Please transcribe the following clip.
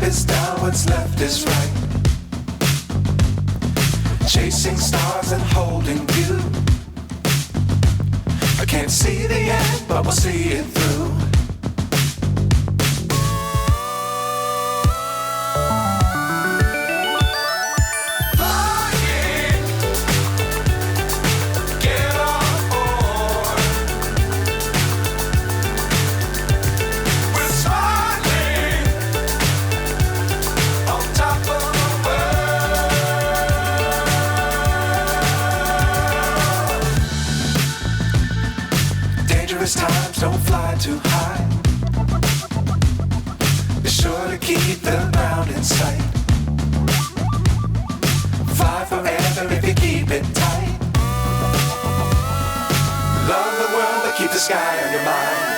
is down, what's left is right. Chasing stars and holding you. I can't see the end, but we'll see it through. Times don't fly too high. Be sure to keep the ground in sight. Fly forever if you keep it tight. Love the world, but keep the sky on your mind.